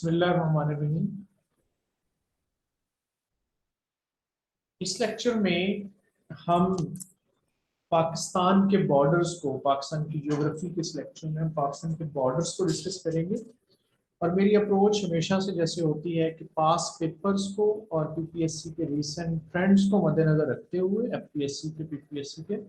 बिस्मिल्लाहिर्रहमानिर्रहीम। इस लेक्चर में हम पाकिस्तान के बॉर्डर्स को, पाकिस्तान की ज्योग्राफी के इस लेक्चर में हम पाकिस्तान के बॉर्डर्स को डिस्कस करेंगे। और मेरी अप्रोच हमेशा से जैसे होती है कि पास पेपर्स को और पीपीएससी के रीसेंट ट्रेंड्स को मद्देनजर रखते हुए एफपीएससी के, पीपीएससी के,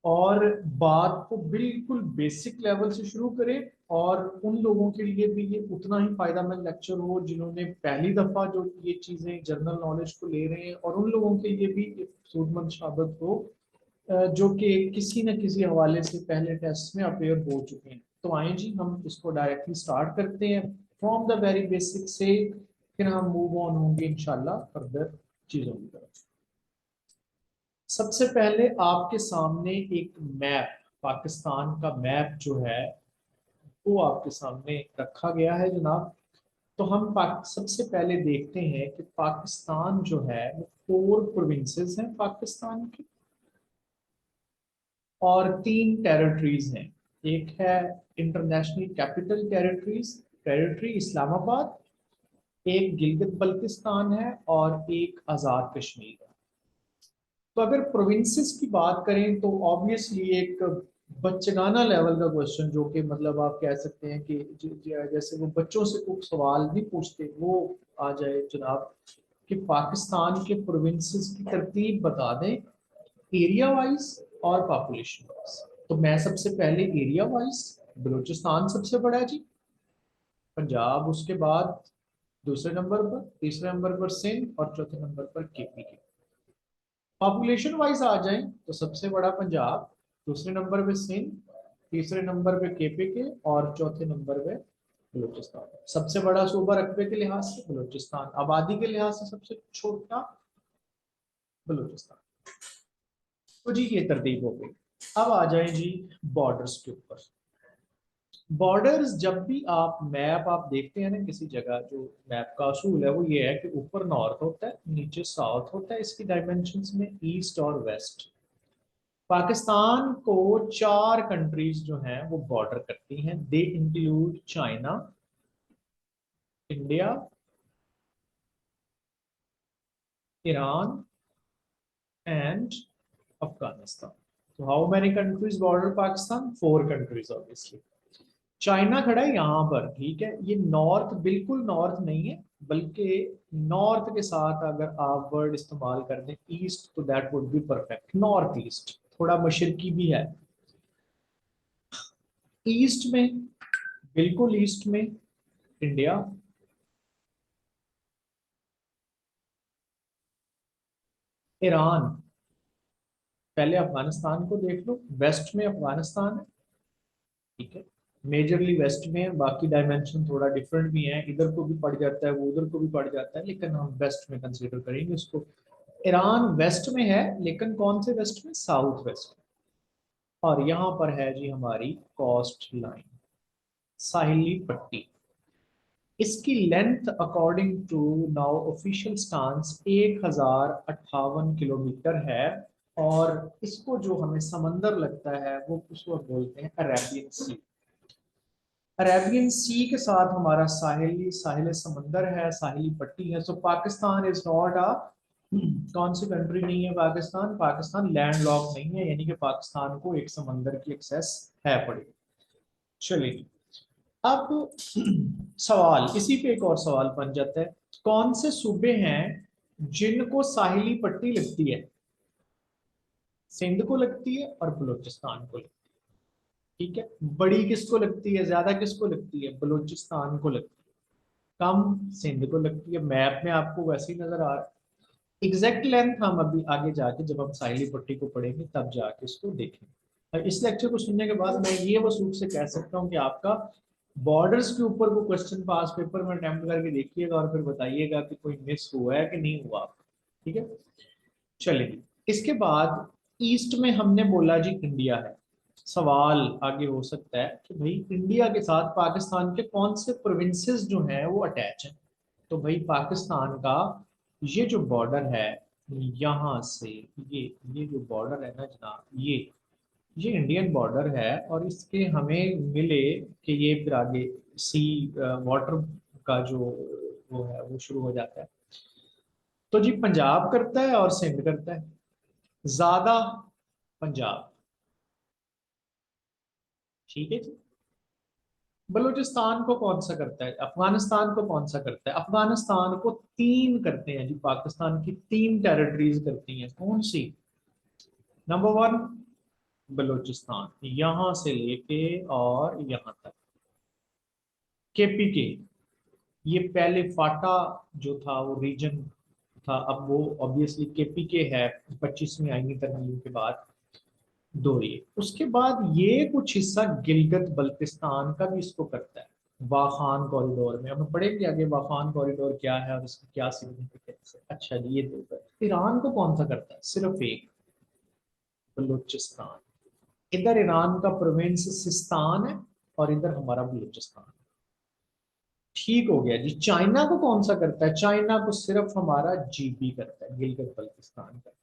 और बात को बिल्कुल बेसिक लेवल से शुरू करें। और उन लोगों के लिए भी ये उतना ही फायदामंद लेक्चर हो जिन्होंने पहली दफा जो ये चीजें जनरल नॉलेज को ले रहे हैं, और उन लोगों के लिए भी ये सूदमंद साबित हो जो कि किसी न किसी हवाले से पहले टेस्ट में अपेयर हो चुके हैं। तो आए जी, हम इसको डायरेक्टली स्टार्ट करते हैं फ्रॉम द वेरी बेसिक से, फिर हम मूव ऑन होंगे इंशाल्लाह फर्दर चीजों की तरफ। सबसे पहले आपके सामने एक मैप, पाकिस्तान का मैप जो है वो आपके सामने रखा गया है जनाब। तो हम सबसे पहले देखते हैं कि पाकिस्तान जो है वो 4 प्रोविंसेस हैं पाकिस्तान की, और 3 टेरिटरीज हैं। एक है इंटरनेशनल कैपिटल टेरिटरी इस्लामाबाद, एक गिलगित बल्तिस्तान है, और एक आज़ाद कश्मीर है। तो अगर प्रोविंसेस की बात करें तो ऑब्वियसली एक बच्चगाना लेवल का क्वेश्चन, जो कि मतलब आप कह सकते हैं कि जैसे वो बच्चों से कुछ सवाल नहीं पूछते वो आ जाए जनाब, कि पाकिस्तान के प्रोविंसेस की तरतीब बता दें एरिया वाइज और पॉपुलेशन वाइज। तो मैं सबसे पहले एरिया वाइज, बलूचिस्तान सबसे बड़ा है जी, पंजाब उसके बाद दूसरे नंबर पर, तीसरे नंबर पर सिंध, और चौथे नंबर पर केपी के। पॉपुलेशन वाइज आ जाएं तो सबसे बड़ा पंजाब, दूसरे नंबर पे सिंध, तीसरे नंबर पे केपी के, और चौथे नंबर पे बलूचिस्तान। सबसे बड़ा सूबा रकबे के लिहाज से बलूचिस्तान, आबादी के लिहाज से सबसे छोटा बलूचिस्तान। तो जी ये तरतीब हो गई। अब आ जाए जी बॉर्डर्स के ऊपर। बॉर्डर्स, जब भी आप मैप आप देखते हैं ना किसी जगह, जो मैप का असूल है वो ये है कि ऊपर नॉर्थ होता है, नीचे साउथ होता है, इसकी डायमेंशंस में ईस्ट और वेस्ट। पाकिस्तान को 4 कंट्रीज जो हैं वो बॉर्डर करती हैं। They include China, India, Iran and Afghanistan. तो how many countries border Pakistan? 4 countries obviously. China खड़ा है यहाँ पर, ठीक है। ये नॉर्थ, बिल्कुल नॉर्थ नहीं है, बल्कि नॉर्थ के साथ अगर आप वर्ड इस्तेमाल कर दें ईस्ट, तो that would be perfect. North east, थोड़ा मशरकी भी है। ईस्ट में, बिल्कुल ईस्ट में इंडिया, ईरान, पहले अफगानिस्तान को देख लो, वेस्ट में अफगानिस्तान है, ठीक है। मेजरली वेस्ट में है, बाकी डायमेंशन थोड़ा डिफरेंट भी है, इधर को भी पड़ जाता है, वो उधर को भी पड़ जाता है, लेकिन हम वेस्ट में कंसीडर करेंगे इसको। ईरान वेस्ट में है, लेकिन कौन से वेस्ट में? साउथ वेस्ट में। और यहाँ पर है जी हमारी कोस्ट लाइन, साहिली पट्टी। इसकी length according to now official stance 1058 kilometre है। और इसको जो हमें समंदर लगता है वो उसको बोलते हैं अरेबियन सी। अरेबियन सी के साथ हमारा साहिल समंदर है, साहिली पट्टी है। सो पाकिस्तान इज नॉट अ, कौन सी कंट्री नहीं है पाकिस्तान? पाकिस्तान लैंड लॉक नहीं है, यानी कि पाकिस्तान को एक समंदर की एक्सेस है पड़ी। चलिए, अब सवाल इसी पे एक और सवाल बन जाता है, कौन से सूबे हैं जिनको साहिली पट्टी लगती है? सिंध को लगती है और बलूचिस्तान को लगती है, ठीक है। बड़ी किसको लगती है, ज्यादा किसको लगती है? बलूचिस्तान को लगती है। कम सिंध को लगती है। मैप में आपको वैसे ही नजर आ रहा है। एग्जैक्ट लेंथ हम अभी आगे जाके, जब हम साहिली पट्टी को पढ़ेंगे तब जाके इसको देखेंगे। और इस लेक्चर को सुनने के बाद मैं ये वसूख से कह सकता हूँ कि आपका बॉर्डर्स के ऊपर को क्वेश्चन पास पेपर में अटेम्प्ट करके देखिएगा और फिर बताइएगा कि कोई मिस हुआ है कि नहीं हुआ, ठीक है। चलिए, इसके बाद ईस्ट में हमने बोला जी इंडिया है। सवाल आगे हो सकता है कि भाई इंडिया के साथ पाकिस्तान के कौन से प्रोविंसेस जो हैं वो अटैच हैं? तो भाई पाकिस्तान का ये जो बॉर्डर है, यहाँ से ये जो बॉर्डर है ना जनाब, ये इंडियन बॉर्डर है। और इसके हमें मिले कि ये फिर आगे सी वाटर का जो वो है वो शुरू हो जाता है। तो जी पंजाब करता है और सिंध करता है, ज्यादा पंजाब। ठीक है जी। बलूचिस्तान को कौन सा करता है, अफगानिस्तान को कौन सा करता है? अफगानिस्तान को तीन करते हैं जी, पाकिस्तान की तीन टेरिटरीज करती हैं। कौन सी? नंबर वन बलूचिस्तान, यहां से लेके और यहां तक केपीके। ये पहले फाटा जो था वो रीजन था, अब वो ऑब्वियसली केपीके है, 25वीं आईनी तरमीम के बाद दो ये। उसके बाद ये कुछ हिस्सा गिलगित बल्तिस्तान का भी इसको करता है, वाखान कॉरिडोर में। हमें पढ़ेंगे आगे वाखान कॉरिडोर क्या है और इसकी क्या सिग्निफिकेंस है। अच्छा जी, ये दो कर। ईरान को कौन सा करता है? सिर्फ एक, बलूचिस्तान। इधर ईरान का प्रोविंस सिस्तान है और इधर हमारा बलूचिस्तान। ठीक हो गया जी। चाइना को कौन सा करता है? चाइना को सिर्फ हमारा जीबी करता है, गिलगित बल्तिस्तान करता है।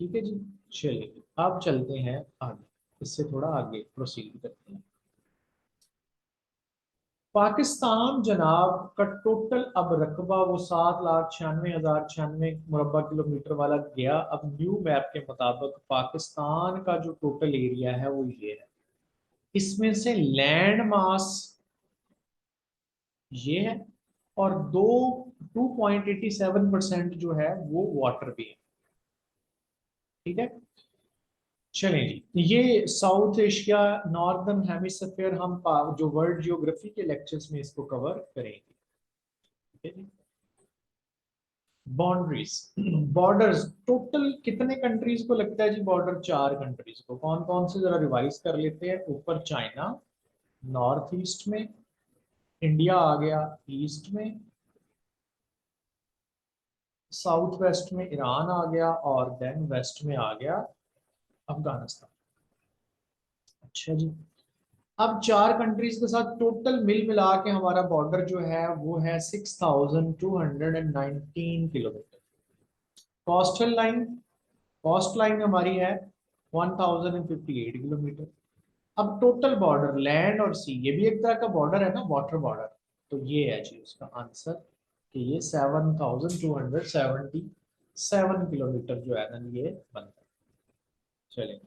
ठीक है जी। चलिए अब चलते हैं आगे, इससे थोड़ा आगे प्रोसीड करते हैं। पाकिस्तान जनाब का टोटल अब रकबा वो 7,96,096 मुरबा किलोमीटर वाला गया। अब न्यू मैप के मुताबिक पाकिस्तान का जो टोटल एरिया है वो ये है। इसमें से लैंड मास ये है और 2.87% जो है वो वाटर भी है। ठीक है। चलें जी, ये साउथ एशिया नॉर्दर्न हेमिस्फीयर हम जो वर्ल्ड जियोग्राफी के लेक्चर्स में इसको कवर करेंगे। ठीक है जी। बाउंड्रीज, बॉर्डर्स, टोटल कितने कंट्रीज को लगता है जी बॉर्डर? चार कंट्रीज को। कौन कौन से जरा रिवाइज कर लेते हैं। ऊपर चाइना नॉर्थ ईस्ट में, इंडिया आ गया ईस्ट में, साउथ वेस्ट में ईरान आ गया और देन वेस्ट में आ गया अफगानिस्तान। अच्छा जी। अब चार कंट्रीज के साथ टोटल मिल मिला के हमारा बॉर्डर जो है वो है 6,219 kilometre. Coastal line, coast line हमारी है 1,058 किलोमीटर। अब टोटल बॉर्डर लैंड और सी, ये भी एक तरह का बॉर्डर है ना, वाटर बॉर्डर। तो ये है जी उसका आंसर कि ये 7,277 जो है ना ये बनता है। चलेंगे।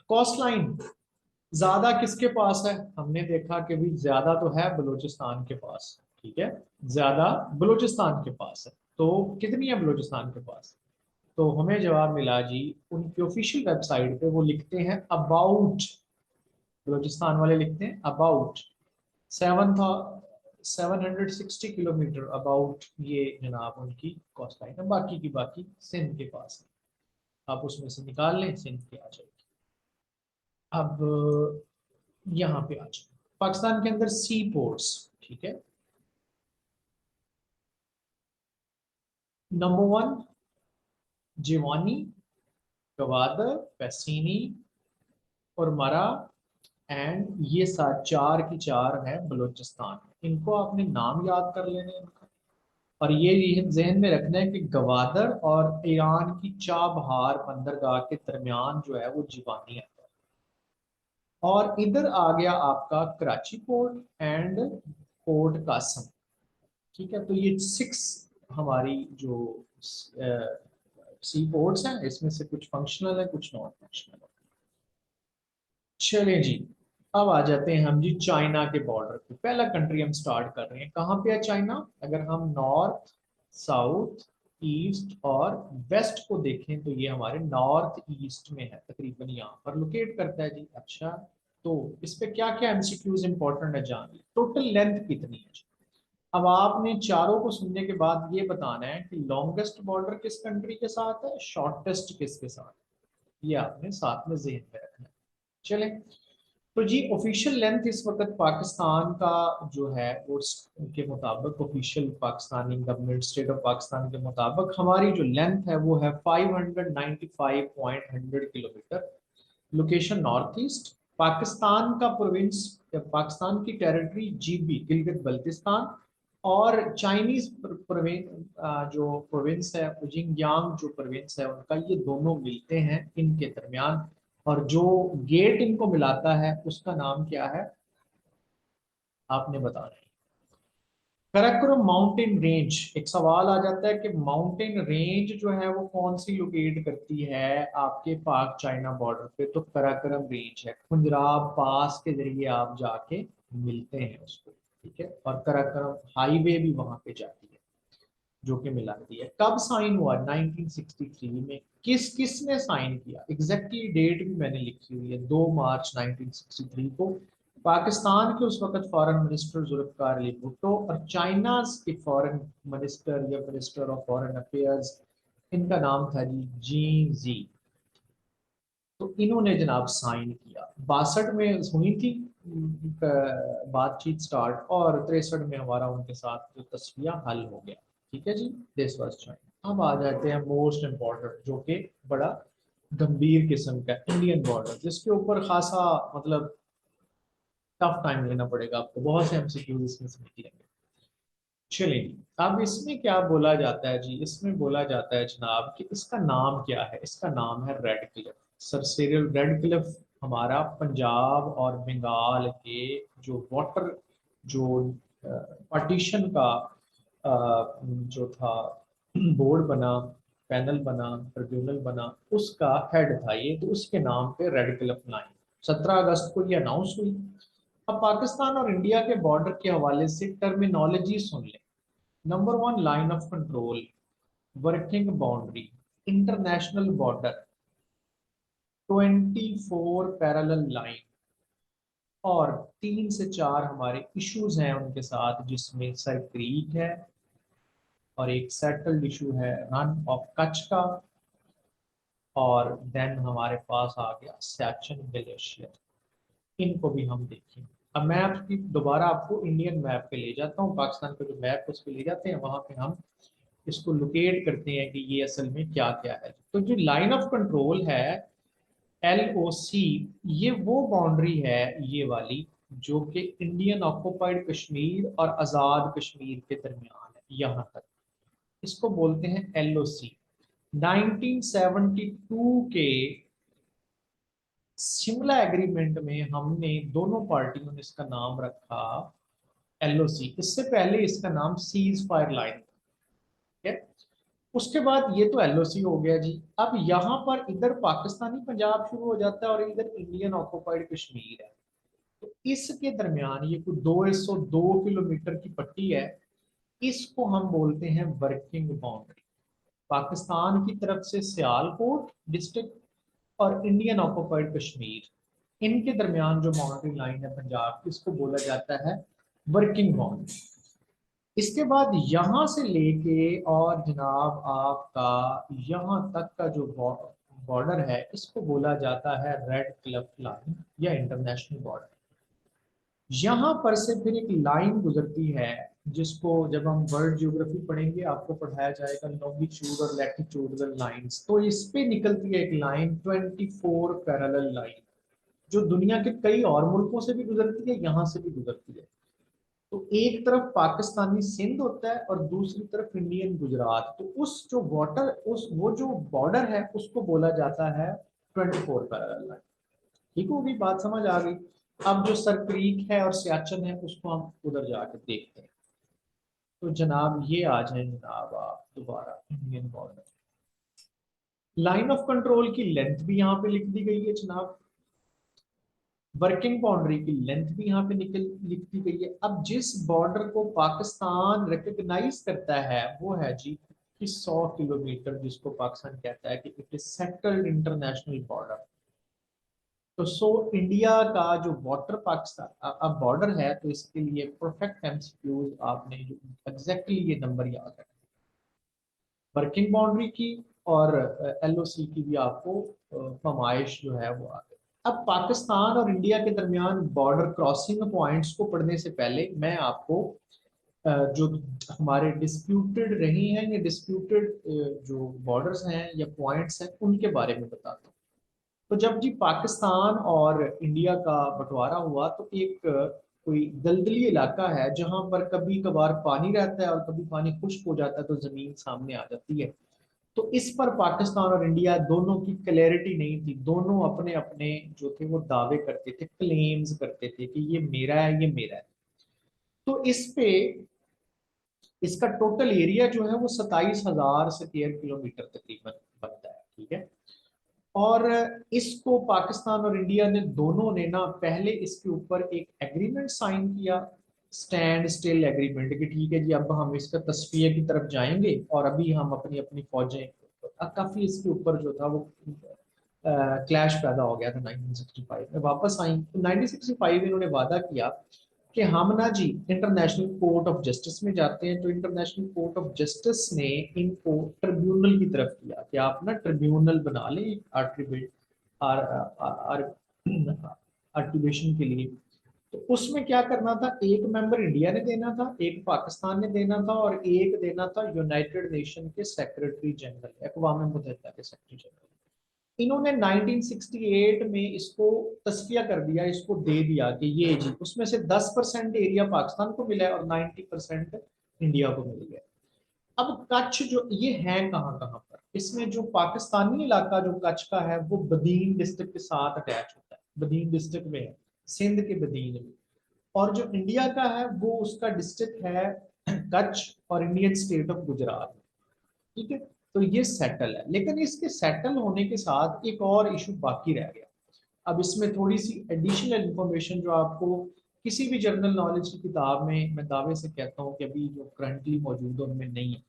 कोस्ट लाइन ज्यादा किसके पास है? हमने देखा कि भी ज्यादा तो है बलूचिस्तान के पास। ठीक है, ज्यादा बलूचिस्तान के पास है। तो कितनी है बलूचिस्तान के पास? तो हमें जवाब मिला जी, उनकी ऑफिशियल वेबसाइट पे वो लिखते हैं अबाउट, बलूचिस्तान वाले लिखते हैं अबाउट 7,760 किलोमीटर अबाउट। ये जनाब उनकी कॉस्ट लाइन है। बाकी की बाकी सिंध के पास है, आप उसमें से निकाल लें, सिंध की आ जाएगी। अब यहाँ पे आ जाए पाकिस्तान के अंदर सी पोर्ट्स। ठीक है। नंबर वन जिवानी, गवादर, पैसिनी और मरा, एंड ये चार की चार है बलूचिस्तान में। इनको आपने नाम याद कर लेने हैं इनका। और ये जहन में रखना है कि गवादर और ईरान की चाबहार बंदरगाह के दरमियान जो है वो जिवानी है। और इधर आ गया आपका Karachi port and port Qasim. ठीक है। तो ये सिक्स हमारी जो सी पोर्ट्स हैं, इसमें से कुछ फंक्शनल है कुछ नॉन फंक्शनल है। चलें जी, अब आ जाते हैं हम जी चाइना के बॉर्डर पे। पहला कंट्री हम स्टार्ट कर रहे हैं, कहाँ पे है चाइना? अगर हम नॉर्थ, साउथ, ईस्ट और वेस्ट को देखें तो ये हमारे नॉर्थ ईस्ट में है, तकरीबन यहाँ पर लोकेट करता है जी। अच्छा, तो इस पे क्या क्या एमसीक्यूज इंपॉर्टेंट है जान ली। टोटल लेंथ कितनी है जी? अब आपने चारों को सुनने के बाद ये बताना है कि लॉन्गेस्ट बॉर्डर किस कंट्री के साथ है, शॉर्टेस्ट किसके साथ है, ये आपने साथ में जेहन में रखना है। चलें, तो जी ऑफिशियल लेंथ इस वक्त पाकिस्तान का जो है उसके मुताबिक, official Pakistani government state of Pakistan के मुताबिक हमारी जो लेंथ है वो है 595.100 kilometre. Location north east, Pakistan का प्रोविंस या पाकिस्तान की टेरिटरी जीबी गिलगित बल्तिस्तान, और चाइनीज जो प्रोविंस है जिंगयांग जो प्रोविंस है उनका, ये दोनों मिलते हैं इनके दरमियान। और जो गेट इनको मिलाता है उसका नाम क्या है आपने बताना है। कराकोरम माउंटेन रेंज, एक सवाल आ जाता है कि माउंटेन रेंज जो है वो कौन सी लोकेट करती है आपके पाक चाइना बॉर्डर पे, तो कराकोरम रेंज है, खुंजराब पास के जरिए आप जाके मिलते हैं उसको, ठीक है। और कराकोरम हाईवे भी वहां पे जाती है जो कि मिलाती है। कब साइन हुआ? 1963 में। किस किस ने साइन किया? एग्जैक्टली डेट भी मैंने लिखी हुई है, 2 मार्च 1963 को। पाकिस्तान के उस वक्त फॉरेन मिनिस्टर जुल्फकार अली भुट्टो और चाइना के फॉरेन मिनिस्टर या मिनिस्टर ऑफ फॉरेन अफेयर्स, इनका नाम था जी जी जी। तो इन्होंने जनाब साइन किया, 62 में हुई थी बातचीत स्टार्ट, और 63 में हमारा उनके साथ जो तस्वीर हल हो गया, ठीक है जी। This was China. अब आ जाते हैं मोस्ट इम्पोर्टेंट, जो कि बड़ा गंभीर किस्म का इंडियन बॉर्डर, जिसके ऊपर खासा मतलब टफ टाइम लेना पड़ेगा आपको, बहुत से एमसीक्यूज इसमें से निकलेंगे। चलिए जी, अब इसमें क्या बोला जाता है जी? इसमें बोला जाता है जनाब कि इसका नाम क्या है। इसका नाम है red Cliff. Sir Cyril red Cliff हमारा पंजाब और बंगाल के जो वाटर, जो पार्टीशन का जो था बोर्ड बना, पैनल बना, ट्रिब्यूनल बना, उसका हेड था ये, तो उसके नाम पे रेड क्लिफ लाइन 17 अगस्त को ये अनाउंस हुई। अब पाकिस्तान और इंडिया के बॉर्डर के हवाले से टर्मिनोलॉजी सुन लें। Number one, line of control, working boundary, international border, 24 parallel line, और 3 से 4 हमारे इश्यूज हैं उनके साथ, जिसमें सर क्रीक है, और एक सेटल्ड इशू है रन ऑफ कच्छ का, और देन हमारे पास आ गया सैचन ग्लेशियर। इनको भी हम देखेंगे। अब मैं आपकी दोबारा आपको इंडियन मैप पे ले जाता हूँ, पाकिस्तान का जो मैप उस पे ले जाते हैं, वहां पे हम इसको लोकेट करते हैं कि ये असल में क्या क्या है। तो जो लाइन ऑफ कंट्रोल है, LOC, ये वो बाउंड्री है ये वाली, जो कि इंडियन ऑक्युपाइड कश्मीर और आजाद कश्मीर के दरमियान है, यहाँ तक। इसको बोलते हैं LOC। 1972 के शिमला एग्रीमेंट में हमने, दोनों पार्टियों ने इसका नाम रखा LOC। इससे पहले इसका नाम सीज फायर लाइन, ठीक है। उसके बाद ये तो LOC हो गया जी। अब यहाँ पर इधर पाकिस्तानी पंजाब शुरू हो जाता है और इधर इंडियन ऑक्युपाइड कश्मीर है। तो इसके दरमियान ये कुछ 202 किलोमीटर की पट्टी है। इसको हम बोलते हैं वर्किंग बाउंड्री। पाकिस्तान की तरफ से सियालकोट डिस्ट्रिक्ट और इंडियन ऑक्युपाइड कश्मीर, इनके दरमियान जो बाउंड्री लाइन है पंजाब की, इसको बोला जाता है वर्किंग बाउंड्री। इसके बाद यहां से लेके और जनाब आपका यहाँ तक का जो बॉर्डर है, इसको बोला जाता है रेड क्लिफ लाइन या इंटरनेशनल बॉर्डर। यहाँ पर से फिर एक लाइन गुजरती है, जिसको जब हम वर्ल्ड ज्योग्राफी पढ़ेंगे आपको पढ़ाया जाएगा लॉन्गिट्यूड और लैटिट्यूडनल लाइंस। तो इस पे निकलती है एक लाइन, 24 पैरेलल लाइन, जो दुनिया के कई और मुल्कों से भी गुजरती है, यहाँ से भी गुजरती है। तो एक तरफ पाकिस्तानी सिंध होता है और दूसरी तरफ इंडियन गुजरात। तो उस जो वाटर, उस वो जो बॉर्डर है, उसको बोला जाता है 24 पैरेलल लाइन। ठीक होगी बात, समझ आ गई? अब जो सर क्रीक है और सियाचन है, उसको हम उधर जाकर देखते हैं। तो जनाब ये आ जाए जनाब आप दोबारा Indian border. Line of control की लेंथ भी यहाँ पे लिख दी गई है जनाब, वर्किंग बाउंड्री की लेंथ भी यहाँ पे निकल लिख दी गई है। अब जिस बॉर्डर को पाकिस्तान रिकग्नाइज करता है वो है जी कि 100 किलोमीटर, जिसको पाकिस्तान कहता है कि it is settled international border. तो सो इंडिया का जो वाटर पाकिस्तान अब बॉर्डर है, तो इसके लिए परफेक्ट एमसीक्यूज आपने जो एग्जैक्टली ये नंबर याद रखना, वर्किंग बाउंड्री की और LOC की भी आपको फरमाइश जो है वो आ गई। अब पाकिस्तान और इंडिया के दरमियान बॉर्डर क्रॉसिंग पॉइंट्स को पढ़ने से पहले मैं आपको जो हमारे डिस्प्यूटेड रही हैं या डिस्प्यूटेड जो बॉर्डर्स हैं या पॉइंट्स हैं, उनके बारे में बताता हूँ। तो जब जी पाकिस्तान और इंडिया का बंटवारा हुआ, तो एक कोई दलदली इलाका है जहां पर कभी कभार पानी रहता है और कभी पानी खुश्क हो जाता है, तो जमीन सामने आ जाती है। तो इस पर पाकिस्तान और इंडिया दोनों की क्लैरिटी नहीं थी, दोनों अपने अपने जो थे वो दावे करते थे, क्लेम्स करते थे कि ये मेरा है, ये मेरा है। तो इस पे इसका टोटल एरिया जो है वो 27,000 स्क्वायर किलोमीटर तकरीबन बनता है, ठीक है। और इसको पाकिस्तान और इंडिया ने दोनों ने ना पहले इसके ऊपर एक एग्रीमेंट साइन किया, स्टैंड स्टिल एग्रीमेंट, कि ठीक है जी अब हम इसका तस्फिया की तरफ जाएंगे और अभी हम अपनी अपनी फौजें, काफी इसके ऊपर जो था वो क्लैश पैदा हो गया था 1965 में, वापस आई तो 1965 इन्होंने वादा किया कि हम ना जी इंटरनेशनल कोर्ट ऑफ जस्टिस में जाते हैं। तो इंटरनेशनल कोर्ट ऑफ जस्टिस ने इनको ट्रिब्यूनल की तरफ किया कि आप ना ट्रिब्यूनल बना लें आर्टिबेट आर्टिबेशन के लिए। तो उसमें क्या करना था, एक मेंबर इंडिया ने देना था, एक पाकिस्तान ने देना था, और एक देना था यूनाइटेड नेशन के सेक्रेटरी जनरल, अक़वाम मुत्तहिदा के सेक्रेटरी जनरल। इन्होंने 1968 में इसको तस्फिया कर दिया, इसको दे दिया कि ये जी उसमें से 10% एरिया पाकिस्तान को मिला है और 90% इंडिया को मिल गया। अब कच्छ जो ये है कहाँ कहाँ पर, इसमें जो पाकिस्तानी इलाका जो कच्छ का है वो बदीन डिस्ट्रिक्ट के साथ अटैच होता है, बदीन डिस्ट्रिक्ट में है, सिंध के बदीन में। और जो इंडिया का है वो उसका डिस्ट्रिक्ट है कच्छ और इंडियन स्टेट ऑफ गुजरात, ठीक है। तो ये सेटल है, लेकिन इसके सेटल होने के साथ एक और इशू बाकी रह गया। अब इसमें थोड़ी सी एडिशनल इंफॉर्मेशन जो आपको किसी भी जनरल नॉलेज की किताब में मैं दावे से कहता हूँ कि अभी जो करंटली मौजूद है उनमें नहीं है।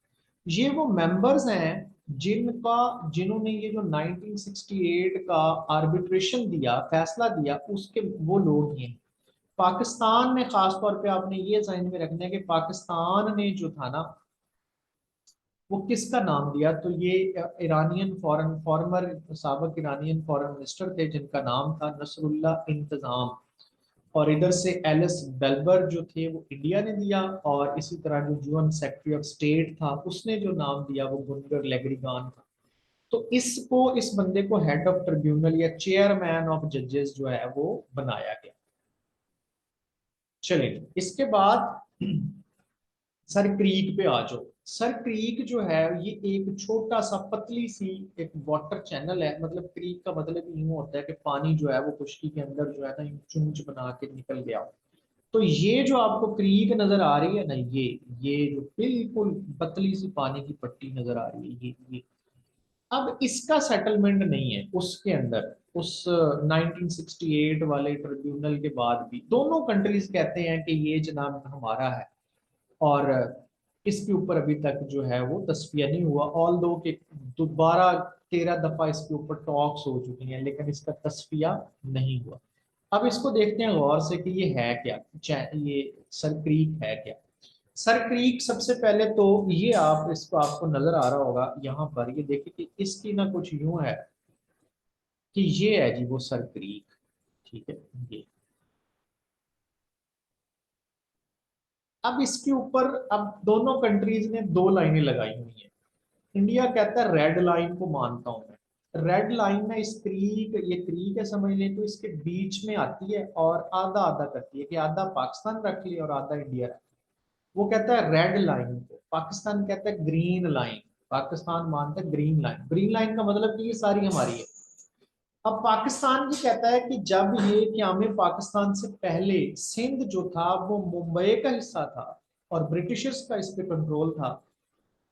ये वो मेंबर्स हैं जिन्होंने ये जो 1968 का आर्बिट्रेशन दिया, फैसला दिया, उसके वो लोग ही हैं। पाकिस्तान में खास तौर पे आपने ये ज़हन में रखना है कि पाकिस्तान ने जो था ना वो किसका नाम दिया, तो ये ईरानियन फॉरेन फॉर्मर साबिक ईरानियन फॉरेन मिनिस्टर थे जिनका नाम था नसरुल्ला इंतजाम। और इधर से एलिस बेल्बर जो थे वो इंडिया ने दिया, और इसी तरह जो यूएन सेक्रेटरी ऑफ स्टेट था उसने जो नाम दिया वो गुनगर लेग्रिगान था। तो इसको, इस बंदे को हेड ऑफ ट्रिब्यूनल या चेयरमैन ऑफ जजेस जो है वो बनाया गया। चलिए इसके बाद सर क्रीक पे आ जाओ। सर क्रीक जो है ये एक छोटा सा पतली सी एक वाटर चैनल है, मतलब क्रीक का मतलब यूं होता है कि पानी जो है वो खुश्की के अंदर जो है ना चुंच बना के निकल गया। तो ये जो आपको क्रीक नजर आ रही है ना, ये जो बिल्कुल पतली सी पानी की पट्टी नजर आ रही है, ये अब इसका सेटलमेंट नहीं है उसके अंदर। उस 1968 वाले ट्रिब्यूनल के बाद भी दोनों कंट्रीज कहते हैं कि ये जनाब हमारा है, और इसके ऊपर अभी तक जो है वो तस्फिया नहीं हुआ। ऑल दो के दोबारा 13 दफा इसके ऊपर टॉक्स हो चुकी हैं, लेकिन इसका तस्फिया नहीं हुआ। अब इसको देखते हैं गौर से कि ये है क्या, ये सर क्रीक है क्या। सर क्रीक सबसे पहले तो ये आप इसको आपको नजर आ रहा होगा यहाँ पर, ये देखिए कि इसकी ना कुछ यूं है कि ये है जी वो सर क्रीक, ठीक है। ये अब इसके ऊपर अब दोनों कंट्रीज ने दो लाइनें लगाई हुई हैं। इंडिया कहता है रेड लाइन को मानता हूं मैं, रेड लाइन में इस क्रीक, ये क्रीक है समझ लें, तो इसके बीच में आती है और आधा आधा करती है कि आधा पाकिस्तान रख लिया और आधा इंडिया रख लिया। वो कहता है रेड लाइन को, पाकिस्तान कहता है ग्रीन लाइन, पाकिस्तान मानता है ग्रीन लाइन। ग्रीन लाइन का मतलब कि ये सारी हमारी है। अब पाकिस्तान ये कहता है कि जब ये क़याम पाकिस्तान से पहले सिंध जो था वो मुंबई का हिस्सा था और ब्रिटिशर्स का इस पे कंट्रोल था,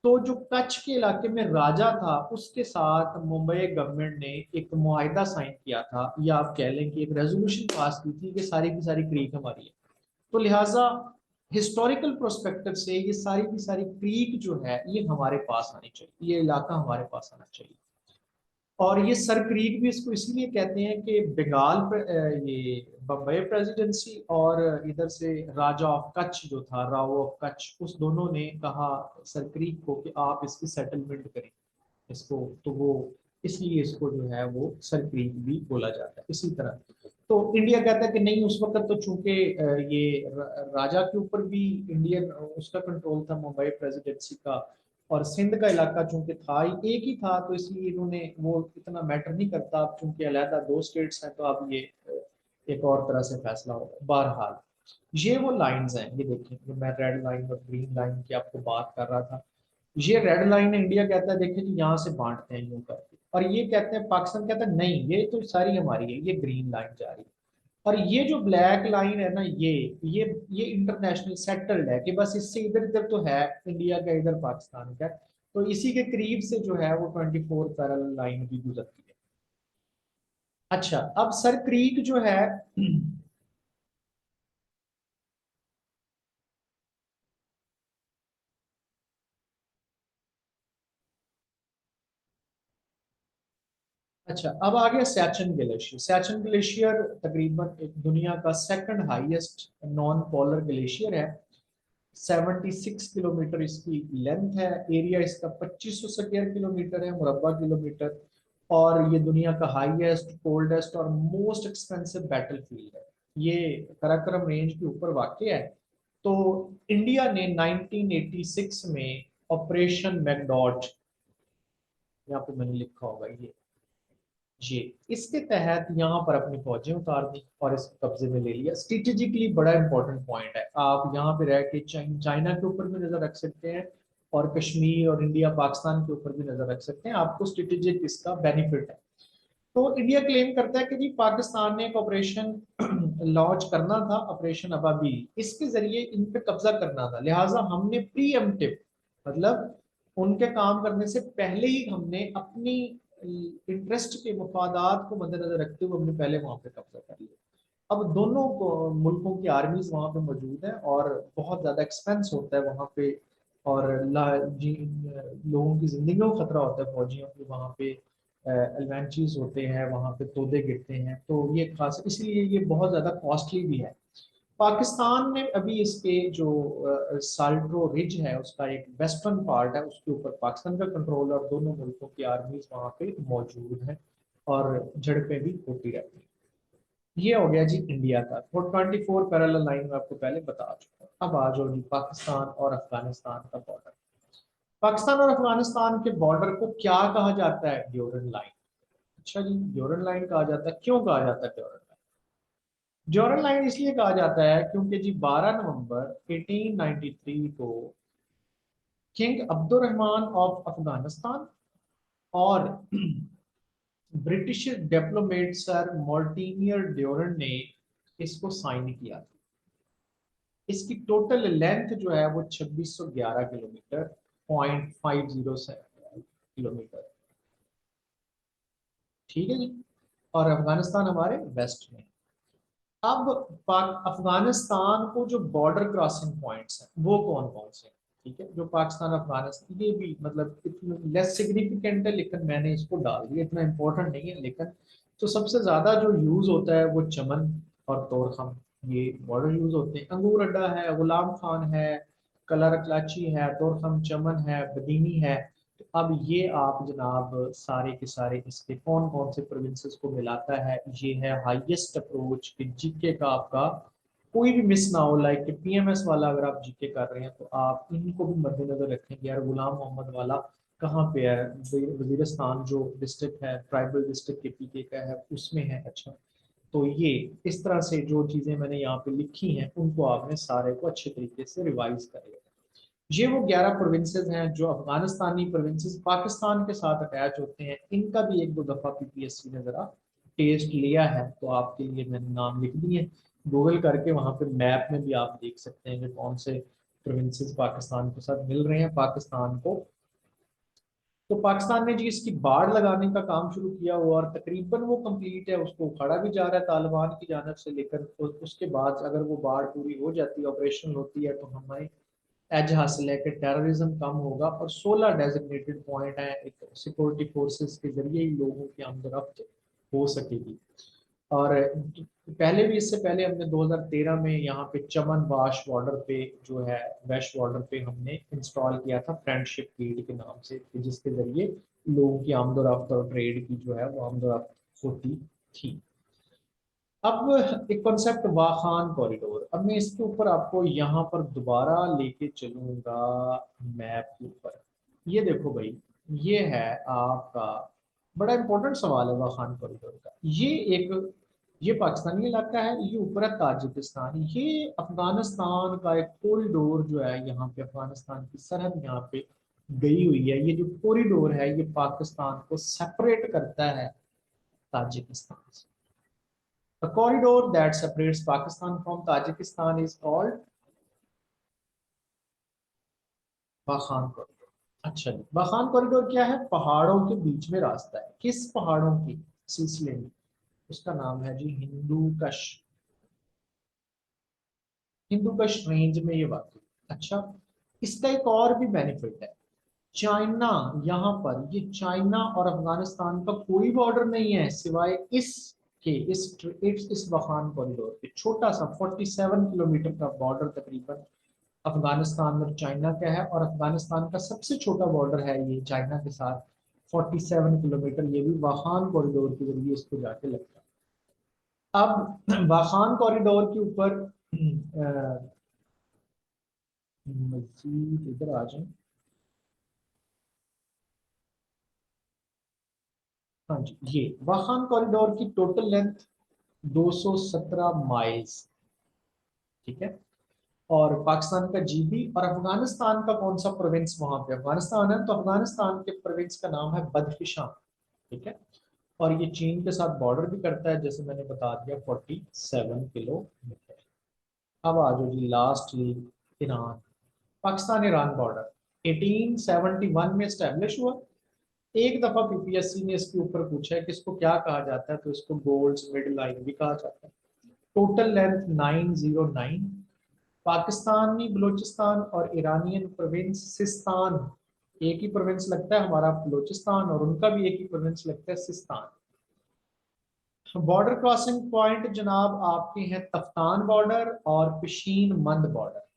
तो जो कच्छ के इलाके में राजा था उसके साथ मुंबई गवर्नमेंट ने एक मुआहिदा साइन किया था, या आप कह लें कि एक रेजोल्यूशन पास की थी कि सारी की सारी क्रीक हमारी है। तो लिहाजा हिस्टोरिकल प्रोस्पेक्टिव से ये सारी की सारी क्रीक जो है ये हमारे पास आनी चाहिए, ये इलाका हमारे पास आना चाहिए। और ये सर क्रीक भी इसको इसीलिए कहते हैं कि ये बम्बई प्रेसिडेंसी और इधर से राजा ऑफ कच्छ जो था, राव ऑफ कच्छ, उस दोनों ने कहा सर क्रीक को कि आप इसकी सेटलमेंट करें इसको, तो वो इसलिए इसको जो है वो सर क्रीक भी बोला जाता है। इसी तरह तो इंडिया कहता है कि नहीं, उस वक्त तो चूंकि राजा के ऊपर भी इंडियन उसका कंट्रोल था मुंबई प्रेसिडेंसी का, और सिंध का इलाका चूंकि था ही एक ही था, तो इसलिए इन्होंने वो इतना मैटर नहीं करता, अब चूंकि अलहदा दो स्टेट्स हैं तो अब ये एक और तरह से फैसला होगा। बहरहाल ये वो लाइंस हैं, ये देखिए जो मैं रेड लाइन और ग्रीन लाइन की आपको बात कर रहा था। ये रेड लाइन है, इंडिया कहता है देखिए जी यहाँ से बांटते हैं यूं करके, और ये कहते हैं पाकिस्तान कहता है नहीं ये तो सारी हमारी है, ये ग्रीन लाइन जा रही है। और ये जो ब्लैक लाइन है ना, ये इंटरनेशनल सेटल्ड है कि बस इससे इधर इधर तो है इंडिया का, इधर पाकिस्तान का। तो इसी के करीब से जो है वो 24 पैरेलल लाइन भी गुजरती है। अच्छा, अब सर क्रीक जो है अच्छा, अब आ गया सैचन ग्लेशियर। सैचन ग्लेशियर तकरीबन एक दुनिया का second highest non polar glacier है। 76 किलोमीटर इसकी लेंथ है। एरिया इसका 2500 स्क्वायर किलोमीटर है, मुरब्बा किलोमीटर। और ये दुनिया का हाईएस्ट, कोल्डेस्ट और मोस्ट एक्सपेंसिव बैटलफील्ड है। ये कराकोरम रेंज के ऊपर वाक़ है। तो इंडिया ने 1986 में ऑपरेशन मैकडॉट, यहाँ पे मैंने लिखा होगा ये इसके तहत यहाँ पर अपनी फौजें उतार दी और इसको कब्जे में ले लिया। स्ट्रेटेजिकली बड़ा इंपॉर्टेंट पॉइंट है। आप यहाँ पे रह के चाइना के ऊपर भी नजर रख सकते हैं और कश्मीर और इंडिया पाकिस्तान के ऊपर भी नजर रख सकते हैं। आपको स्ट्रेटेजिक इसका बेनिफिट है। तो इंडिया क्लेम करता है कि जी पाकिस्तान ने एक ऑपरेशन लॉन्च करना था, ऑपरेशन अबाबील, इसके जरिए इन पे कब्जा करना था, लिहाजा हमने प्रीएम्प्टिव, मतलब उनके काम करने से पहले ही हमने अपनी इंटरेस्ट के मफादात को मद्देनजर रखते हुए हमने पहले वहां पे कब्जा कर लिया। अब दोनों मुल्कों की आर्मीज वहां पे मौजूद है और बहुत ज्यादा एक्सपेंस होता है वहां पे, और लोगों की जिंदगियों को खतरा होता है फौजियों की वहां पे। एलवेंचीज होते हैं वहां पे, तोदे गिरते हैं, तो ये खास इसलिए ये बहुत ज्यादा कॉस्टली भी है। पाकिस्तान ने अभी इसके जो साल्ट्रो रिज है उसका एक वेस्टर्न पार्ट है, उसके ऊपर पाकिस्तान का कंट्रोल, और दोनों मुल्कों की आर्मीज वहां पे मौजूद हैं और झड़पें भी होती रहती हैं। ये हो गया जी इंडिया का। तो 24 पैरेलल लाइन में आपको पहले बता चुका हूं। अब आ जाओ जी पाकिस्तान और अफगानिस्तान का बॉर्डर। पाकिस्तान और अफगानिस्तान के बॉर्डर को क्या कहा जाता है? Durand line. अच्छा जी, ड्यूरन लाइन कहा जाता है। क्यों कहा जाता है ड्यूरन लाइन? ड्यूरन लाइन इसलिए कहा जाता है क्योंकि जी 12 नवंबर 1893 को किंग अब्दुलरहमान ऑफ अफगानिस्तान और ब्रिटिश डिप्लोमेट सर मॉर्टिनियर ड्यूरन ने इसको साइन किया था। इसकी टोटल लेंथ जो है वो 2611 किलोमीटर, 0.507 किलोमीटर। ठीक है जी। और अफगानिस्तान हमारे वेस्ट में। अब पाक अफगानिस्तान को जो बॉर्डर क्रॉसिंग पॉइंट्स हैं वो कौन कौन से हैं? ठीक है, जो पाकिस्तान अफगानिस्तान, ये भी मतलब इतना लेस सिग्निफिकेंट है लेकिन मैंने इसको डाल दिया, इतना इंपॉर्टेंट नहीं है लेकिन। तो सबसे ज्यादा जो यूज होता है वो चमन और तोरखम, ये बॉर्डर यूज होते हैं। अंगूर अड्डा है, गुलाम खान है, कलर कलाची है, तोरखम, चमन है, बदीनी है। तो अब ये आप जनाब सारे के सारे इसके कौन कौन से प्रोविंसेस को मिलाता है, ये है हाईएस्ट अप्रोच कि जीके का आपका कोई भी मिस ना हो। लाइक कि पीएमएस वाला अगर आप जीके कर रहे हैं तो आप इनको भी मद्देनजर रखेंगे, यार गुलाम मोहम्मद वाला कहाँ पे है? वजीरस्तान जो डिस्ट्रिक्ट है, ट्राइबल डिस्ट्रिक्ट के पीके का है, उसमें है। अच्छा, तो ये इस तरह से जो चीजें मैंने यहाँ पे लिखी हैं उनको आपने सारे को अच्छे तरीके से रिवाइज कर लिया। ये वो 11 प्रोविंसेस हैं जो अफगानिस्तानी प्रोविंसेस पाकिस्तान के साथ अटैच होते हैं। इनका भी एक दो दफा पीपीएससी ने जरा टेस्ट लिया है, तो आपके लिए मैंने नाम लिख दिए। गूगल करके वहां पे मैप में भी आप देख सकते हैं कि कौन से प्रोविंसेस पाकिस्तान के साथ मिल रहे हैं पाकिस्तान को। तो पाकिस्तान ने जी इसकी बाढ़ लगाने का काम शुरू किया हुआ और तकरीबन वो कंप्लीट है, उसको उखाड़ा भी जा रहा है तालिबान की जानब से। लेकिन उसके बाद अगर वो बाढ़ पूरी हो जाती है, ऑपरेशनल होती है, तो हमें एज हासिल है कि टेररिज्म कम होगा और 16 डेजिग्नेटेड पॉइंट है, एक सिक्योरिटी फोर्सेस के जरिए ही लोगों की आमदरफ्त हो सकेगी। और पहले भी, इससे पहले हमने 2013 में यहाँ पे चमन वाश बॉर्डर पे जो है, वेस्ट बॉर्डर पे हमने इंस्टॉल किया था फ्रेंडशिप गेट के नाम से, कि जिसके जरिए लोगों की आमदोरफ्त और ट्रेड की जो है वो आमदोरफ्त होती थी। अब एक कॉन्सेप्ट वाखान कॉरिडोर। अब मैं इसके ऊपर आपको यहाँ पर दोबारा लेके चलूंगा मैप के ऊपर। ये देखो भाई, ये है आपका बड़ा इंपॉर्टेंट सवाल है वाखान कॉरिडोर का। ये पाकिस्तानी इलाका है, ये ऊपर है ताजिकिस्तान, ये अफगानिस्तान का एक कॉरिडोर जो है यहाँ पे, अफगानिस्तान की सरहद यहाँ पे गई हुई है। ये जो कॉरिडोर है ये पाकिस्तान को सेपरेट करता है ताजिकिस्तान से। A corridor that separates Pakistan from Tajikistan is called Wakhan corridor. अच्छा जी, वाखान कॉरिडोर क्या है? पहाड़ों के बीच में रास्ता है। किस पहाड़ों के सिलसिले में? उसका नाम है जी हिंदू कश। हिंदू कश रेंज में ये वाक़। अच्छा, इसका एक और भी बेनिफिट है। चाइना, यहाँ पर ये चाइना और अफगानिस्तान का कोई बॉर्डर नहीं है सिवाय इसके इस वाखान कॉरिडोर के। छोटा सा 47 किलोमीटर का बॉर्डर तकरीबन अफगानिस्तान और चाइना का है, और अफगानिस्तान का सबसे छोटा बॉर्डर है ये चाइना के साथ 47 किलोमीटर। ये भी वाखान कॉरिडोर के जरिए इसको जाके लगता है। अब वाखान कॉरिडोर के ऊपर मजीद इधर आ जाए। हाँ जी, ये वाखान कॉरिडोर की टोटल लेंथ 217 माइल्स, ठीक है। और पाकिस्तान का जीबी, और अफगानिस्तान का कौन सा प्रोविंस वहां पे अफगानिस्तान है, तो अफगानिस्तान के प्रोविंस का नाम है बदखशां, ठीक है। और ये चीन के साथ बॉर्डर भी करता है, जैसे मैंने बता दिया 47 किलोमीटर। अब आ जाओ जी lastly Iran. Pakistan Iran border 1871 में स्टैब्लिश हुआ। एक दफा पीपीएससी ने इसके ऊपर पूछा है कि इसको क्या कहा जाता है, तो इसको गोल्ड्स मिड लाइन भी कहा जाता है। Total length 909। पाकिस्तानी बलूचिस्तान और ईरानियन प्रोविंस सिस्तान, एक ही प्रोविंस लगता है हमारा बलूचिस्तान, और उनका भी एक ही प्रोविंस लगता है सिस्तान। बॉर्डर क्रॉसिंग पॉइंट जनाब आपके हैं तफ्तान बॉर्डर और पिशीन मंद border.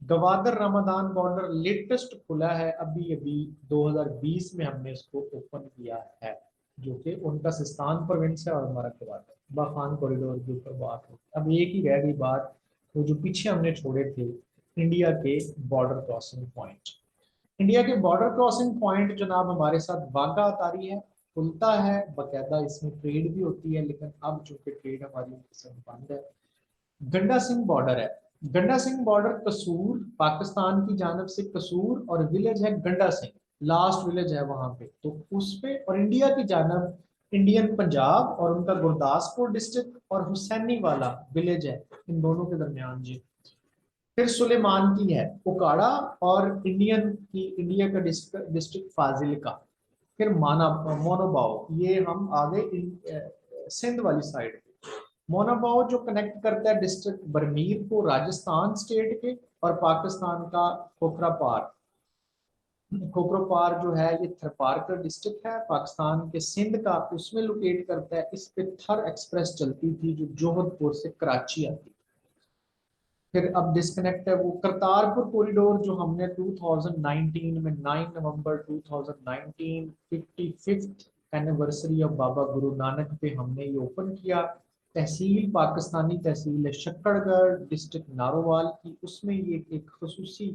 Gwadar Ramadan border latest खुला है अभी अभी 2020 में, हमने इसको ओपन किया है, जो कि उनका सिस्तान प्रोविंस है और हमारा गवादर। वाखान कॉरिडोर के ऊपर बात हो, अब एक ही रह गई बात, वो जो पीछे हमने छोड़े थे इंडिया के बॉर्डर क्रॉसिंग पॉइंट। इंडिया के बॉर्डर क्रॉसिंग पॉइंट जनाब हमारे साथ वाघा अटारी है, खुलता है बकायदा, इसमें ट्रेड भी होती है, लेकिन अब चूंकि ट्रेड हमारी उनके साथ बंद है। गंडा सिंह बॉर्डर है। गंडा सिंह बॉर्डर कसूर, पाकिस्तान की जानब से कसूर, और विलेज है गंडा सिंह, लास्ट विलेज है वहां पे, तो उस पे, और इंडिया की जानब इंडियन पंजाब और उनका गुरदासपुर डिस्ट्रिक्ट और हुसैनी वाला विलेज है, इन दोनों के दरमियान जी। फिर सुलेमान की है उकाड़ा, और इंडियन की इंडिया का डिस्ट्रिक्ट फाजिल्का। फिर माना मोनोबाव, ये हम आगे सिंध वाली साइड। मोनाबाव जो कनेक्ट करता है डिस्ट्रिक्ट बरमीर को राजस्थान स्टेट के और पाकिस्तान का खोखरा पार। खोखरा पार जो है ये थरपारकर डिस्ट्रिक्ट है पाकिस्तान के सिंध का, उसमें लोकेट करता है। इस पे थर एक्सप्रेस चलती थी जो जोधपुर से कराची आती। फिर अब डिस्कनेक्ट है वो करतारपुर कॉरिडोर, जो हमने 2019 में 9 नवंबर 2019 55th anniversary of Baba Guru Nanak पे हमने ये ओपन किया। तहसील पाकिस्तानी तहसील है शक्करगढ़, डिस्ट्रिक्ट नारोवाल की, उसमें ये एक खसूसी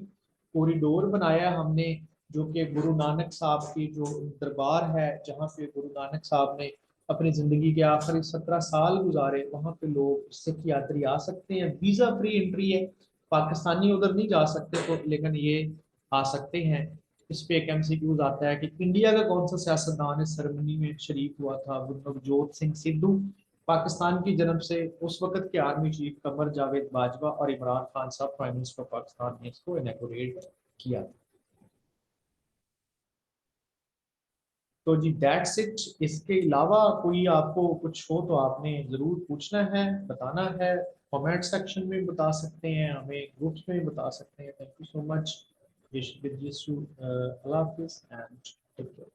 कॉरिडोर बनाया हमने, जो कि गुरु नानक साहब की जो दरबार है, जहाँ पे गुरु नानक साहब ने अपनी जिंदगी के आखिरी 17 साल गुजारे, वहां पे लोग सिख यात्री आ सकते हैं, वीजा फ्री एंट्री है। पाकिस्तानी उधर नहीं जा सकते तो, लेकिन ये आ सकते हैं। इस पे एक एमसीक्यूज आता है कि इंडिया का कौन सा सियासतदान इस सेरेमनी में शरीक हुआ था? नवजोत सिंह सिद्धू। पाकिस्तान की जन्म से उस वक्त के आर्मी चीफ कमर जावेद बाजवा और इमरान खान साहब प्राइम मिनिस्टर ऑफ पाकिस्तान ने इसको इनॉग्रेट किया। तो जी दैट्स इट। इसके अलावा कोई आपको कुछ हो तो आपने ज़रूर पूछना है, बताना है। कमेंट सेक्शन में बता सकते हैं, हमें ग्रुप्स में बता सकते हैं। Thank you so much. Wish with you, अल्लाह हाफिज़ एंड टेक केयर।